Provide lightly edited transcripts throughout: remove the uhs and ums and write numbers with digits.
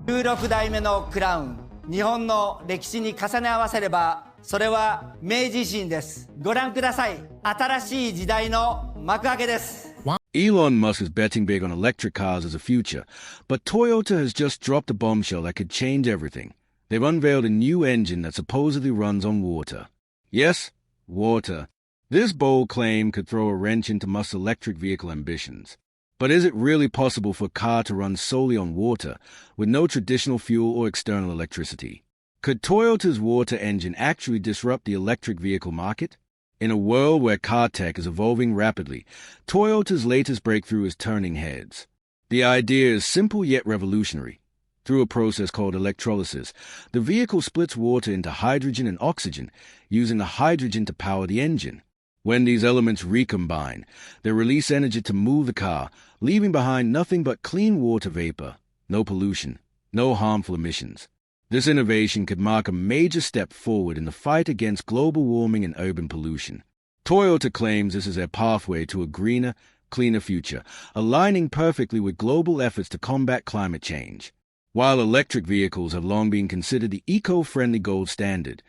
16代目のクラウン、日本の歴史に重ね合わせれば、それは明治維新です。ご覧ください。新しい時代の幕開けです。Elon Musk is betting big on electric cars as a future, but Toyota has just dropped a bombshell that could change everything. They've unveiled a new engine that supposedly runs on water. Yes, water. This bold claim could throw a wrench into Musk's electric vehicle ambitions. But is it really possible for a car to run solely on water, with no traditional fuel or external electricity? Could Toyota's water engine actually disrupt the electric vehicle market? In a world where car tech is evolving rapidly, Toyota's latest breakthrough is turning heads. The idea is simple yet revolutionary. Through a process called electrolysis, the vehicle splits water into hydrogen and oxygen, using the hydrogen to power the engine. When these elements recombine, they release energy to move the car, leaving behind nothing but clean water vapor, no pollution, no harmful emissions. This innovation could mark a major step forward in the fight against global warming and urban pollution. Toyota claims this is their pathway to a greener, cleaner future, aligning perfectly with global efforts to combat climate change. While electric vehicles have long been considered the eco-friendly gold standard,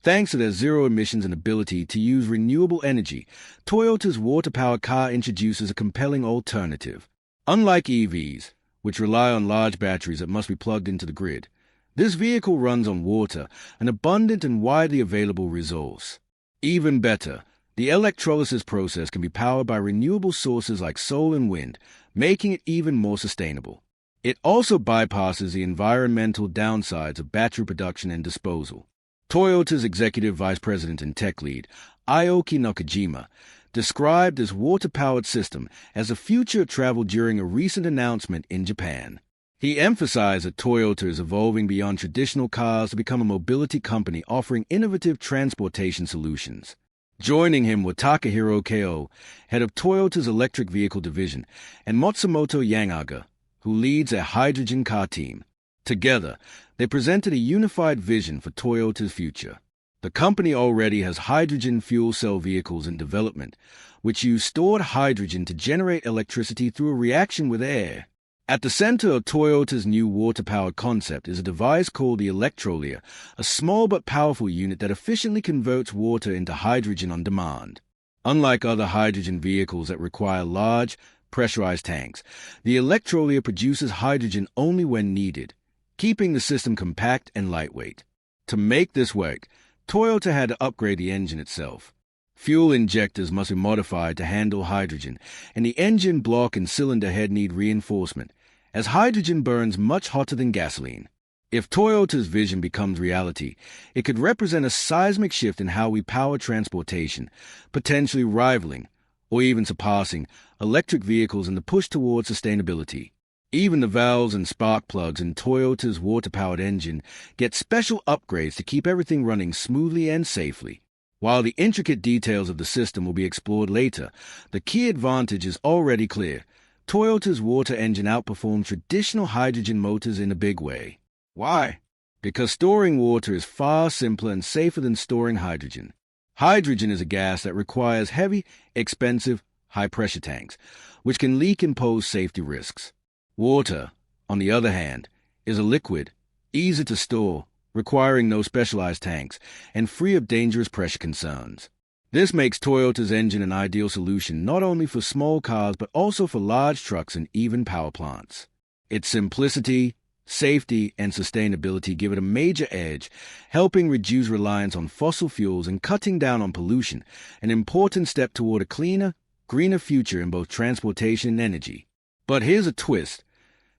thanks to their zero emissions and ability to use renewable energy, Toyota's water-powered car introduces a compelling alternative. Unlike EVs, which rely on large batteries that must be plugged into the grid, this vehicle runs on water, an abundant and widely available resource. Even better, the electrolysis process can be powered by renewable sources like solar and wind, making it even more sustainable. It also bypasses the environmental downsides of battery production and disposal. Toyota's executive vice president and tech lead, Aoki Nakajima, described this water-powered system as a future of travel during a recent announcement in Japan. He emphasized that Toyota is evolving beyond traditional cars to become a mobility company offering innovative transportation solutions. Joining him were Takahiro Ko, head of Toyota's electric vehicle division, and Matsumoto Yanaga, who leads a hydrogen car team. Together, they presented a unified vision for Toyota's future. The company already has hydrogen fuel cell vehicles in development, which use stored hydrogen to generate electricity through a reaction with air. At the center of Toyota's new water-powered concept is a device called the Electrolia, a small but powerful unit that efficiently converts water into hydrogen on demand. Unlike other hydrogen vehicles that require large, pressurized tanks, the Electrolia produces hydrogen only when needed, keeping the system compact and lightweight. To make this work, Toyota had to upgrade the engine itself. Fuel injectors must be modified to handle hydrogen, and the engine block and cylinder head need reinforcement, as hydrogen burns much hotter than gasoline. If Toyota's vision becomes reality, it could represent a seismic shift in how we power transportation, potentially rivaling, or even surpassing, electric vehicles in the push towards sustainability. Even the valves and spark plugs in Toyota's water-powered engine get special upgrades to keep everything running smoothly and safely. While the intricate details of the system will be explored later, the key advantage is already clear. Toyota's water engine outperforms traditional hydrogen motors in a big way. Why? Because storing water is far simpler and safer than storing hydrogen. Hydrogen is a gas that requires heavy, expensive, high-pressure tanks, which can leak and pose safety risks. Water, on the other hand, is a liquid, easy to store, requiring no specialized tanks, and free of dangerous pressure concerns. This makes Toyota's engine an ideal solution not only for small cars but also for large trucks and even power plants. Its simplicity, safety, and sustainability give it a major edge, helping reduce reliance on fossil fuels and cutting down on pollution, an important step toward a cleaner, greener future in both transportation and energy. But here's a twist.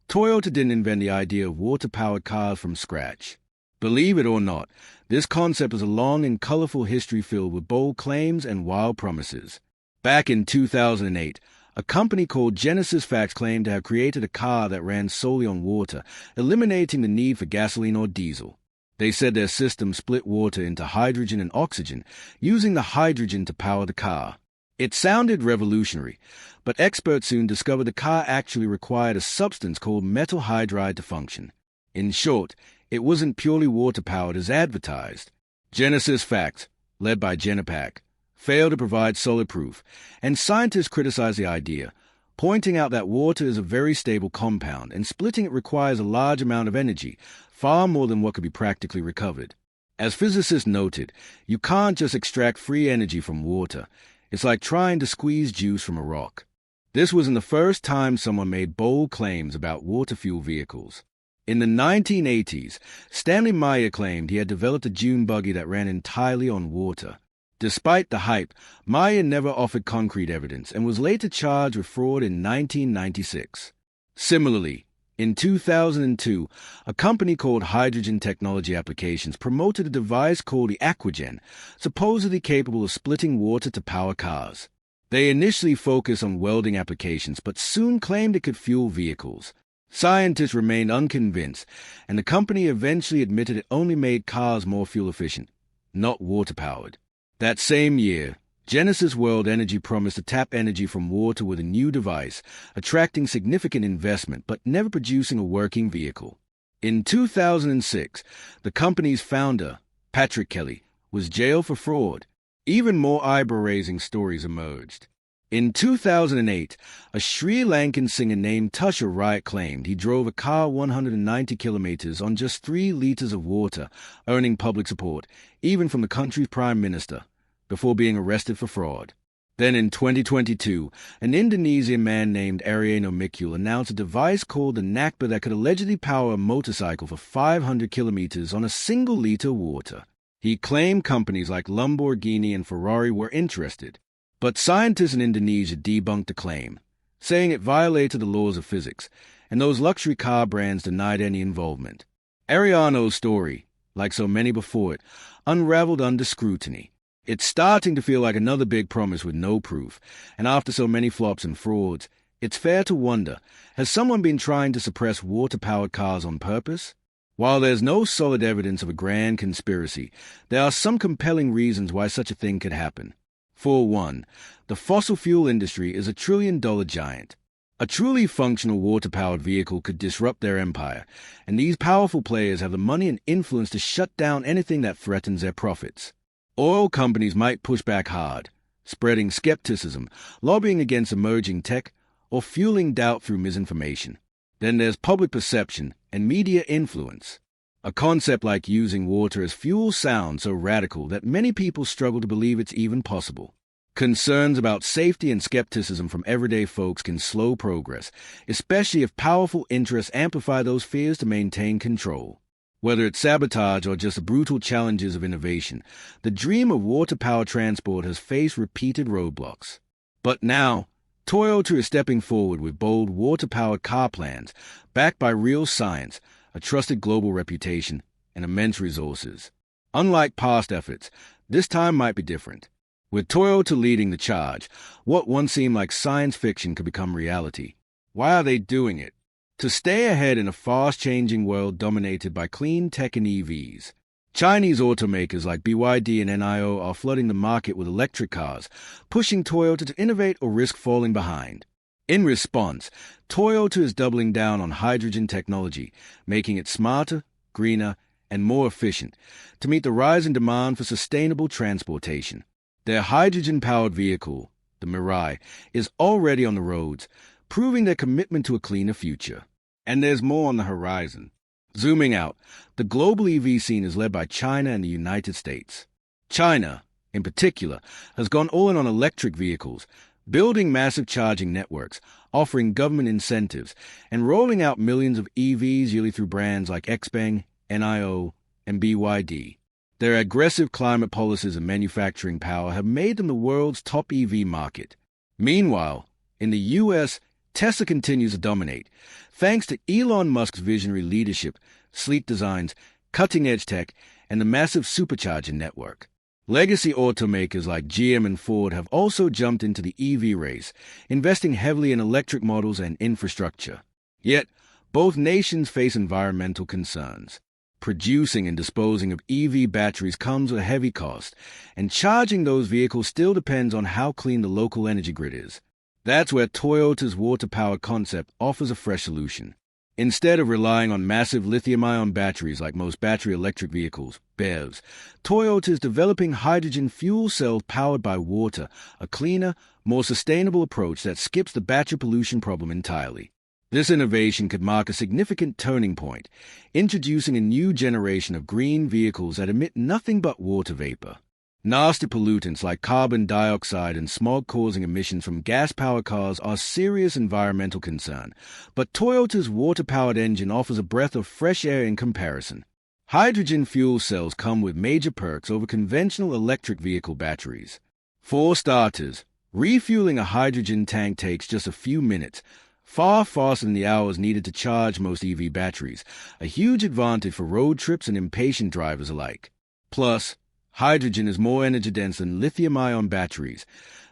Toyota didn't invent the idea of water-powered cars from scratch. Believe it or not, this concept has a long and colorful history filled with bold claims and wild promises. Back in 2008, a company called Genesis Facts claimed to have created a car that ran solely on water, eliminating the need for gasoline or diesel. They said their system split water into hydrogen and oxygen, using the hydrogen to power the car. It sounded revolutionary, but experts soon discovered the car actually required a substance called metal hydride to function. In short, it wasn't purely water-powered as advertised. Genesis Facts, led by Genepack, failed to provide solid proof, and scientists criticized the idea, pointing out that water is a very stable compound and splitting it requires a large amount of energy, far more than what could be practically recovered. As physicists noted, you can't just extract free energy from water. It's like trying to squeeze juice from a rock. This wasn't the first time someone made bold claims about water fuel vehicles. In the 1980s, Stanley Meyer claimed he had developed a dune buggy that ran entirely on water. Despite the hype, Meyer never offered concrete evidence and was later charged with fraud in 1996. Similarly, in 2002, a company called Hydrogen Technology Applications promoted a device called the Aquagen, supposedly capable of splitting water to power cars. They initially focused on welding applications, but soon claimed it could fuel vehicles. Scientists remained unconvinced, and the company eventually admitted it only made cars more fuel efficient, not water-powered. That same year, Genesis World Energy promised to tap energy from water with a new device, attracting significant investment but never producing a working vehicle. In 2006, the company's founder, Patrick Kelly, was jailed for fraud. Even more eyebrow-raising stories emerged. In 2008, a Sri Lankan singer named Tusha Riot claimed he drove a car 190 kilometers on just 3 liters of water, earning public support, even from the country's prime minister, before being arrested for fraud. Then in 2022, an Indonesian man named Ariano Mikul announced a device called the Nakba that could allegedly power a motorcycle for 500 kilometers on a single liter of water. He claimed companies like Lamborghini and Ferrari were interested. But scientists in Indonesia debunked the claim, saying it violated the laws of physics, and those luxury car brands denied any involvement. Ariano's story, like so many before it, unraveled under scrutiny. It's starting to feel like another big promise with no proof, and after so many flops and frauds, it's fair to wonder, has someone been trying to suppress water-powered cars on purpose? While there's no solid evidence of a grand conspiracy, there are some compelling reasons why such a thing could happen. For one, the fossil fuel industry is a trillion-dollar giant. A truly functional water-powered vehicle could disrupt their empire, and these powerful players have the money and influence to shut down anything that threatens their profits. Oil companies might push back hard, spreading skepticism, lobbying against emerging tech, or fueling doubt through misinformation. Then there's public perception and media influence. A concept like using water as fuel sounds so radical that many people struggle to believe it's even possible. Concerns about safety and skepticism from everyday folks can slow progress, especially if powerful interests amplify those fears to maintain control. Whether it's sabotage or just the brutal challenges of innovation, the dream of water-powered transport has faced repeated roadblocks. But now, Toyota is stepping forward with bold water-powered car plans, backed by real science, a trusted global reputation, and immense resources. Unlike past efforts, this time might be different. With Toyota leading the charge, what once seemed like science fiction could become reality. Why are they doing it? To stay ahead in a fast-changing world dominated by clean tech and EVs. Chinese automakers like BYD and NIO are flooding the market with electric cars, pushing Toyota to innovate or risk falling behind. In response, Toyota is doubling down on hydrogen technology, making it smarter, greener, and more efficient to meet the rising demand for sustainable transportation. Their hydrogen-powered vehicle, the Mirai, is already on the roads, proving their commitment to a cleaner future. And there's more on the horizon. Zooming out, the global EV scene is led by China and the United States. China, in particular, has gone all in on electric vehicles, building massive charging networks, offering government incentives, and rolling out millions of EVs yearly through brands like XPeng, NIO, and BYD. Their aggressive climate policies and manufacturing power have made them the world's top EV market. Meanwhile, in the U.S., Tesla continues to dominate, thanks to Elon Musk's visionary leadership, sleek designs, cutting-edge tech, and the massive supercharger network. Legacy automakers like GM and Ford have also jumped into the EV race, investing heavily in electric models and infrastructure. Yet, both nations face environmental concerns. Producing and disposing of EV batteries comes with a heavy cost, and charging those vehicles still depends on how clean the local energy grid is. That's where Toyota's water-powered concept offers a fresh solution. Instead of relying on massive lithium-ion batteries like most battery electric vehicles, BEVs, Toyota is developing hydrogen fuel cells powered by water, a cleaner, more sustainable approach that skips the battery pollution problem entirely. This innovation could mark a significant turning point, introducing a new generation of green vehicles that emit nothing but water vapor. Nasty pollutants like carbon dioxide and smog-causing emissions from gas-powered cars are a serious environmental concern, but Toyota's water-powered engine offers a breath of fresh air in comparison. Hydrogen fuel cells come with major perks over conventional electric vehicle batteries. For starters, refueling a hydrogen tank takes just a few minutes, far faster than the hours needed to charge most EV batteries, a huge advantage for road trips and impatient drivers alike. Plus, hydrogen is more energy-dense than lithium-ion batteries,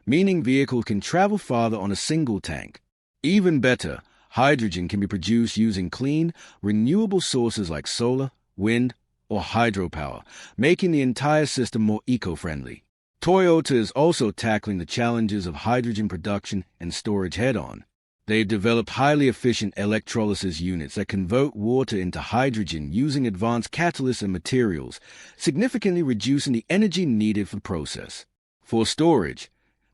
meaning vehicles can travel farther on a single tank. Even better, hydrogen can be produced using clean, renewable sources like solar, wind, or hydropower, making the entire system more eco-friendly. Toyota is also tackling the challenges of hydrogen production and storage head-on. They've developed highly efficient electrolysis units that convert water into hydrogen using advanced catalysts and materials, significantly reducing the energy needed for the process. For storage,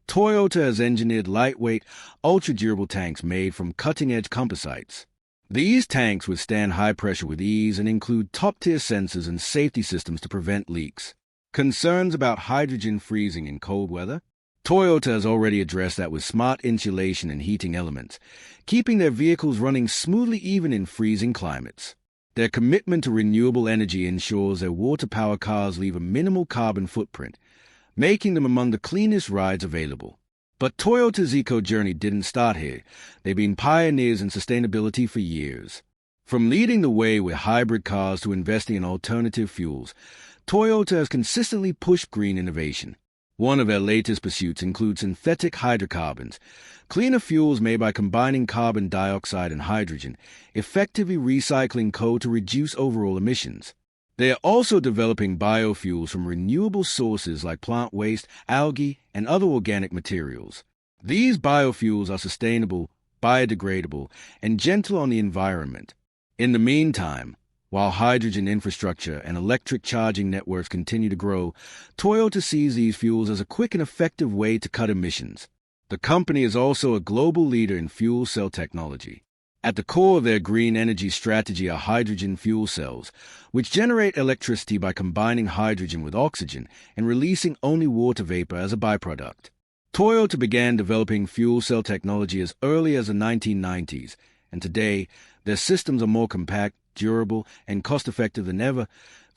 Toyota has engineered lightweight, ultra-durable tanks made from cutting-edge composites. These tanks withstand high pressure with ease and include top-tier sensors and safety systems to prevent leaks. Concerns about hydrogen freezing in cold weather? Toyota has already addressed that with smart insulation and heating elements, keeping their vehicles running smoothly even in freezing climates. Their commitment to renewable energy ensures their water-powered cars leave a minimal carbon footprint, making them among the cleanest rides available. But Toyota's eco-journey didn't start here. They've been pioneers in sustainability for years. From leading the way with hybrid cars to investing in alternative fuels, Toyota has consistently pushed green innovation. One of their latest pursuits includes synthetic hydrocarbons, cleaner fuels made by combining carbon dioxide and hydrogen, effectively recycling coal to reduce overall emissions. They are also developing biofuels from renewable sources like plant waste, algae, and other organic materials. These biofuels are sustainable, biodegradable, and gentle on the environment. In the meantime, while hydrogen infrastructure and electric charging networks continue to grow, Toyota sees these fuels as a quick and effective way to cut emissions. The company is also a global leader in fuel cell technology. At the core of their green energy strategy are hydrogen fuel cells, which generate electricity by combining hydrogen with oxygen and releasing only water vapor as a byproduct. Toyota began developing fuel cell technology as early as the 1990s, and today their systems are more compact, durable, and cost-effective than ever,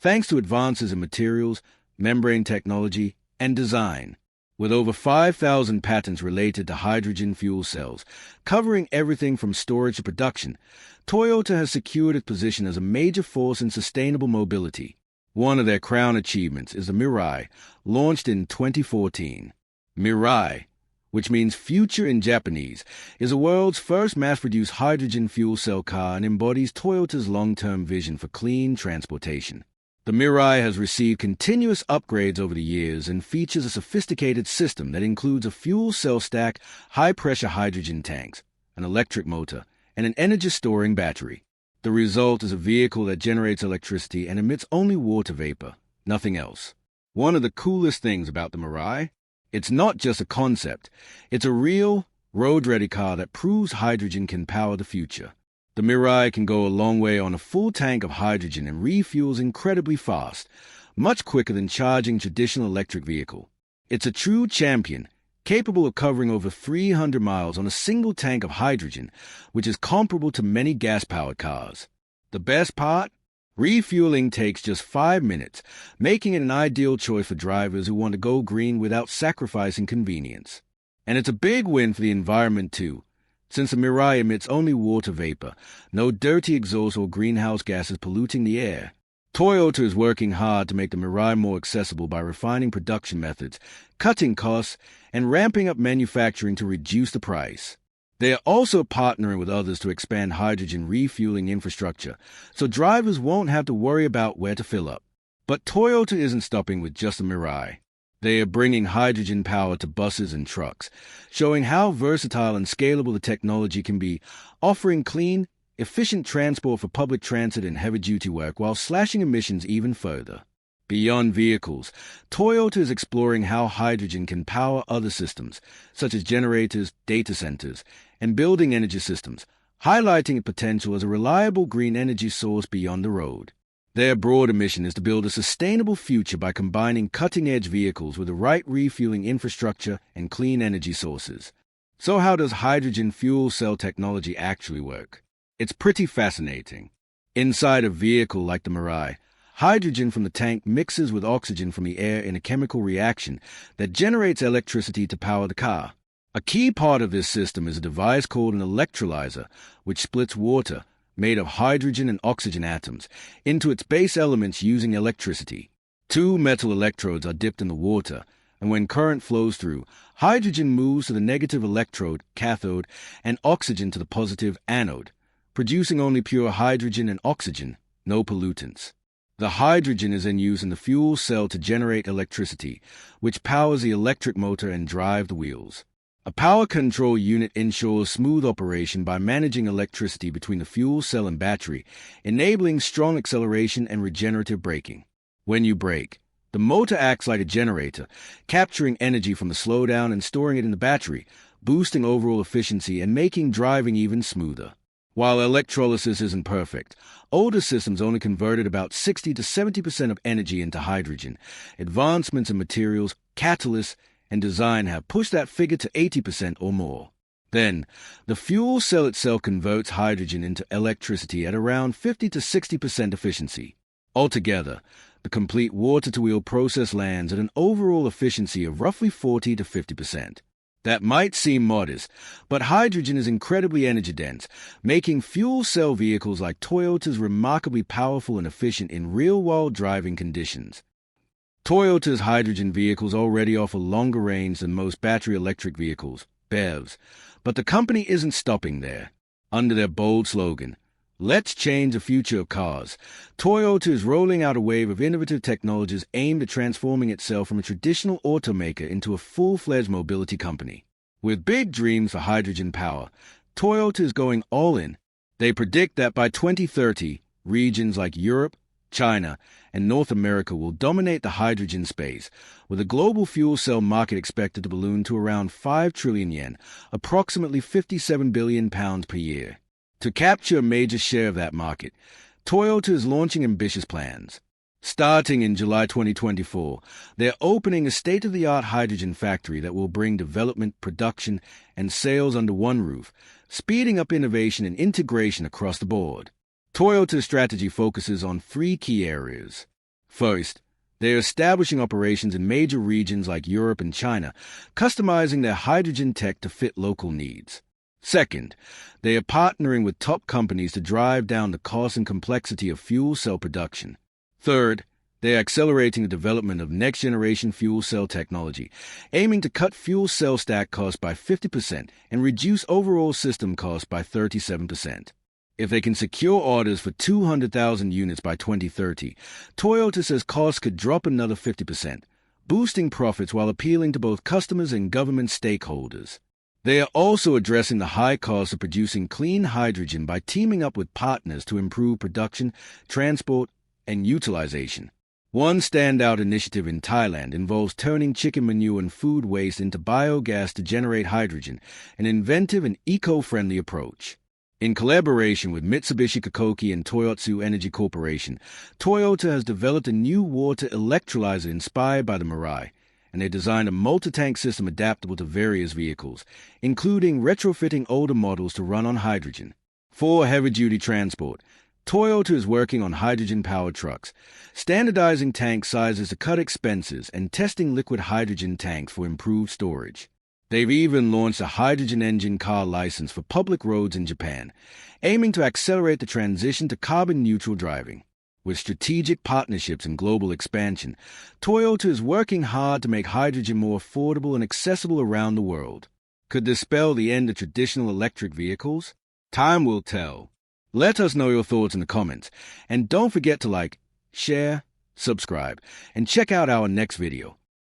thanks to advances in materials, membrane technology, and design. With over 5,000 patents related to hydrogen fuel cells, covering everything from storage to production, Toyota has secured its position as a major force in sustainable mobility. One of their crown achievements is the Mirai, launched in 2014. Mirai, which means future in Japanese, is the world's first mass-produced hydrogen fuel cell car and embodies Toyota's long-term vision for clean transportation. The Mirai has received continuous upgrades over the years and features a sophisticated system that includes a fuel cell stack, high-pressure hydrogen tanks, an electric motor, and an energy-storing battery. The result is a vehicle that generates electricity and emits only water vapor, nothing else. One of the coolest things about the Mirai? It's not just a concept. It's a real, road-ready car that proves hydrogen can power the future. The Mirai can go a long way on a full tank of hydrogen and refuels incredibly fast, much quicker than charging a traditional electric vehicle. It's a true champion, capable of covering over 300 miles on a single tank of hydrogen, which is comparable to many gas-powered cars. The best part? Refueling takes just 5 minutes, making it an ideal choice for drivers who want to go green without sacrificing convenience. And it's a big win for the environment too, since the Mirai emits only water vapor, no dirty exhaust or greenhouse gases polluting the air. Toyota is working hard to make the Mirai more accessible by refining production methods, cutting costs, and ramping up manufacturing to reduce the price. They are also partnering with others to expand hydrogen refueling infrastructure, so drivers won't have to worry about where to fill up. But Toyota isn't stopping with just the Mirai. They are bringing hydrogen power to buses and trucks, showing how versatile and scalable the technology can be, offering clean, efficient transport for public transit and heavy-duty work while slashing emissions even further. Beyond vehicles, Toyota is exploring how hydrogen can power other systems, such as generators, data centers, and building energy systems, highlighting its potential as a reliable green energy source beyond the road. Their broader mission is to build a sustainable future by combining cutting-edge vehicles with the right refueling infrastructure and clean energy sources. So how does hydrogen fuel cell technology actually work? It's pretty fascinating. Inside a vehicle like the Mirai, hydrogen from the tank mixes with oxygen from the air in a chemical reaction that generates electricity to power the car. A key part of this system is a device called an electrolyzer, which splits water, made of hydrogen and oxygen atoms, into its base elements using electricity. Two metal electrodes are dipped in the water, and when current flows through, hydrogen moves to the negative electrode, cathode, and oxygen to the positive anode, producing only pure hydrogen and oxygen, no pollutants. The hydrogen is then used in the fuel cell to generate electricity, which powers the electric motor and drive the wheels. A power control unit ensures smooth operation by managing electricity between the fuel cell and battery, enabling strong acceleration and regenerative braking. When you brake, the motor acts like a generator, capturing energy from the slowdown and storing it in the battery, boosting overall efficiency and making driving even smoother. While electrolysis isn't perfect, older systems only converted about 60 to 70% of energy into hydrogen. Advancements in materials, catalysts, and design have pushed that figure to 80% or more. Then, the fuel cell itself converts hydrogen into electricity at around 50 to 60% efficiency. Altogether, the complete water-to-wheel process lands at an overall efficiency of roughly 40 to 50%. That might seem modest, but hydrogen is incredibly energy-dense, making fuel cell vehicles like Toyota's remarkably powerful and efficient in real-world driving conditions. Toyota's hydrogen vehicles already offer longer range than most battery electric vehicles, BEVs, but the company isn't stopping there. Under their bold slogan, "Let's change the future of cars," Toyota is rolling out a wave of innovative technologies aimed at transforming itself from a traditional automaker into a full-fledged mobility company. With big dreams for hydrogen power, Toyota is going all in. They predict that by 2030, regions like Europe, China, and North America will dominate the hydrogen space, with the global fuel cell market expected to balloon to around 5 trillion yen, approximately 57 billion pounds per year. To capture a major share of that market, Toyota is launching ambitious plans. Starting in July 2024, they're opening a state-of-the-art hydrogen factory that will bring development, production, and sales under one roof, speeding up innovation and integration across the board. Toyota's strategy focuses on 3 key areas. First, they are establishing operations in major regions like Europe and China, customizing their hydrogen tech to fit local needs. Second, they are partnering with top companies to drive down the cost and complexity of fuel cell production. Third, they are accelerating the development of next-generation fuel cell technology, aiming to cut fuel cell stack costs by 50% and reduce overall system costs by 37%. If they can secure orders for 200,000 units by 2030, Toyota says costs could drop another 50%, boosting profits while appealing to both customers and government stakeholders. They are also addressing the high cost of producing clean hydrogen by teaming up with partners to improve production, transport, and utilization. One standout initiative in Thailand involves turning chicken manure and food waste into biogas to generate hydrogen, an inventive and eco-friendly approach. In collaboration with Mitsubishi Kokoki and Toyotsu Energy Corporation, Toyota has developed a new water electrolyzer inspired by the Mirai, and they designed a multi-tank system adaptable to various vehicles, including retrofitting older models to run on hydrogen. For heavy-duty transport, Toyota is working on hydrogen-powered trucks, standardizing tank sizes to cut expenses and testing liquid hydrogen tanks for improved storage. They've even launched a hydrogen engine car license for public roads in Japan, aiming to accelerate the transition to carbon-neutral driving. With strategic partnerships and global expansion, Toyota is working hard to make hydrogen more affordable and accessible around the world. Could this spell the end of traditional electric vehicles? Time will tell. Let us know your thoughts in the comments, and don't forget to like, share, subscribe, and check out our next video.